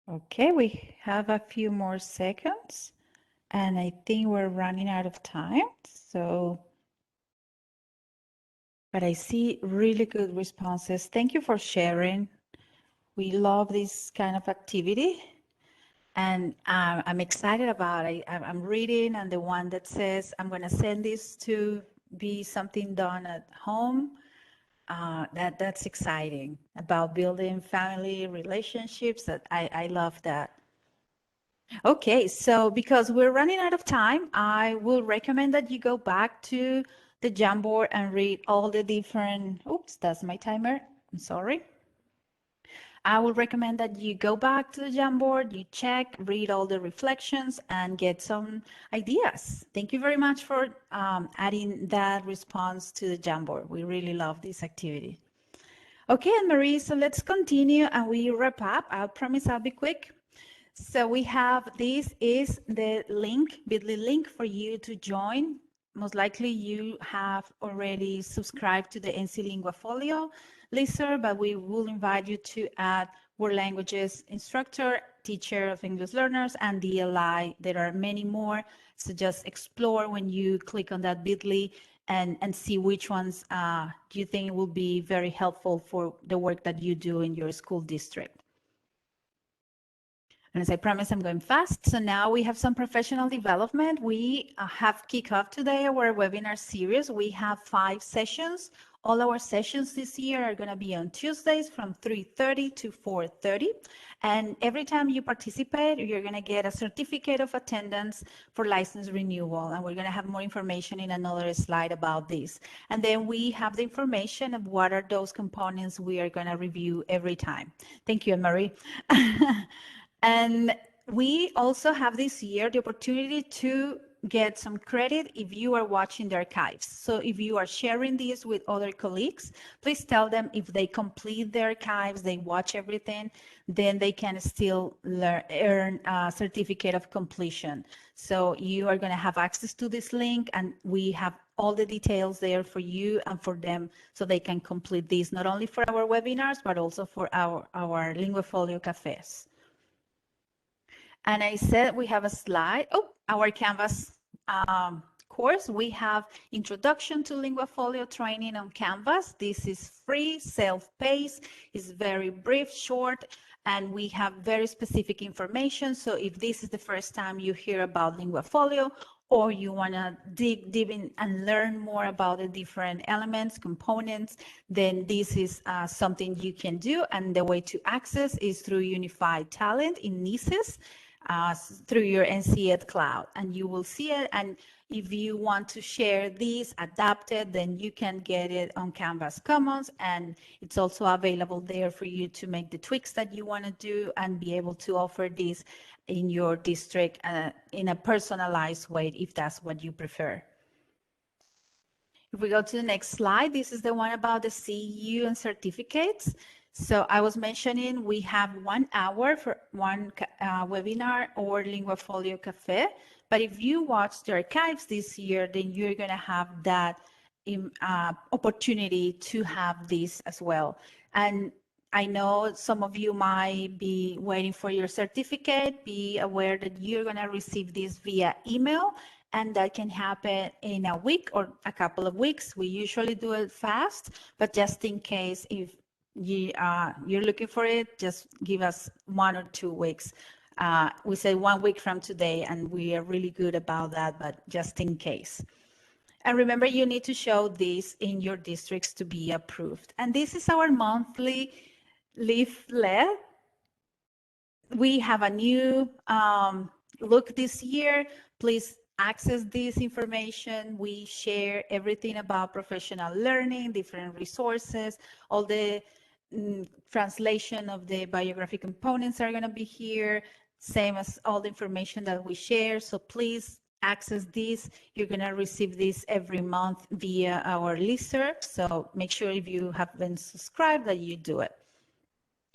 Okay, we have a few more seconds, and I think we're running out of time. So, but I see really good responses. Thank you for sharing. We love this kind of activity, and I'm excited about it. I'm reading, and the one that says I'm going to send this to be something done at home. That's exciting about building family relationships. That I love that. Okay, so because we're running out of time, I will recommend that you go back to the Jamboard and read all the different, oops, that's my timer. I'm sorry. I would recommend that you go back to the Jamboard, you check, read all the reflections, and get some ideas. Thank you very much for adding that response to the Jamboard. We really love this activity. Okay, Anne-Marie, so let's continue and we wrap up. I promise I'll be quick. So we have, this is the link, bit.ly link for you to join. Most likely you have already subscribed to the NC LinguaFolio listserv, but we will invite you to add World Languages instructor, teacher of English learners, and DLI. There are many more, so just explore when you click on that bit.ly and see which ones do you think will be very helpful for the work that you do in your school district. And as I promised, I'm going fast. So now we have some professional development. We have kicked off today our webinar series. We have 5 sessions. All our sessions this year are going to be on Tuesdays from 3:30 to 4:30. And every time you participate, you're going to get a certificate of attendance for license renewal. And we're going to have more information in another slide about this. And then we have the information of what are those components we are going to review every time. Thank you, Anne-Marie. And we also have this year the opportunity to get some credit if you are watching the archives. So if you are sharing this with other colleagues, please tell them if they complete the archives, they watch everything, then they can still earn a certificate of completion. So you are going to have access to this link, and we have all the details there for you and for them, so they can complete this, not only for our webinars, but also for our LinguaFolio cafes. And I said we have a slide. Oh, our Canvas course. We have Introduction to LinguaFolio training on Canvas. This is free, self-paced. It's very brief, short, and we have very specific information. So if this is the first time you hear about LinguaFolio, or you want to dig deep in and learn more about the different elements, components, then this is something you can do. And the way to access is through Unified Talent in NICES. through your NCED cloud, and you will see it. And if you want to share these, adapt it, then you can get it on Canvas Commons, and it's also available there for you to make the tweaks that you want to do and be able to offer this in your district in a personalized way if that's what you prefer. If we go to the next slide, this is the one about the CEU and certificates. So I was mentioning we have 1 hour for one webinar or LinguaFolio Café. But if you watch the archives this year, then you're going to have that opportunity to have this as well. And I know some of you might be waiting for your certificate. Be aware that you're going to receive this via email, and that can happen in a week or a couple of weeks. We usually do it fast, but just in case if you're looking for it, just give us 1 or 2 weeks. We say 1 week from today, and we are really good about that, but just in case. And remember, you need to show this in your districts to be approved. And this is our monthly leaflet. We have a new look this year. Please access this information. We share everything about professional learning, different resources, all the translation of the biography components are going to be here, same as all the information that we share. So please access this. You're going to receive this every month via our listserv. So make sure if you have been subscribed that you do it.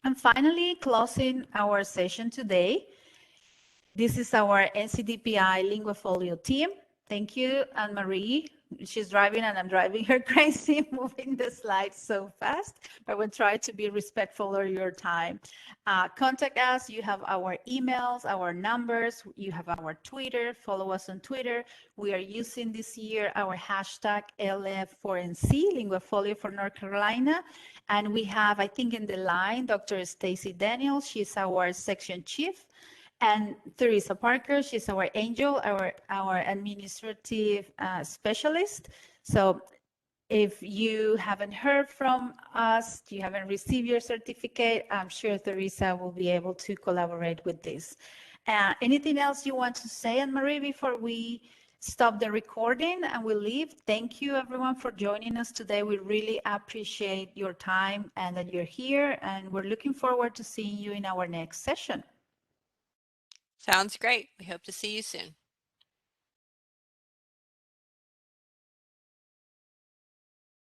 And finally, closing our session today, this is our NCDPI LinguaFolio team. Thank you, Anne-Marie. She's driving and I'm driving her crazy, moving the slides so fast, but we'll try to be respectful of your time. Contact us. You have our emails, our numbers. You have our Twitter. Follow us on Twitter. We are using this year our hashtag LF4NC, LinguaFolio for North Carolina. And we have, I think in the line, Dr. Stacy Daniels. She's our section chief. And Teresa Parker, she's our angel, our administrative specialist. So if you haven't heard from us, you haven't received your certificate, I'm sure Teresa will be able to collaborate with this. Anything else you want to say, Anne-Marie, before we stop the recording and we leave? Thank you, everyone, for joining us today. We really appreciate your time and that you're here, and we're looking forward to seeing you in our next session. Sounds great. We hope to see you soon.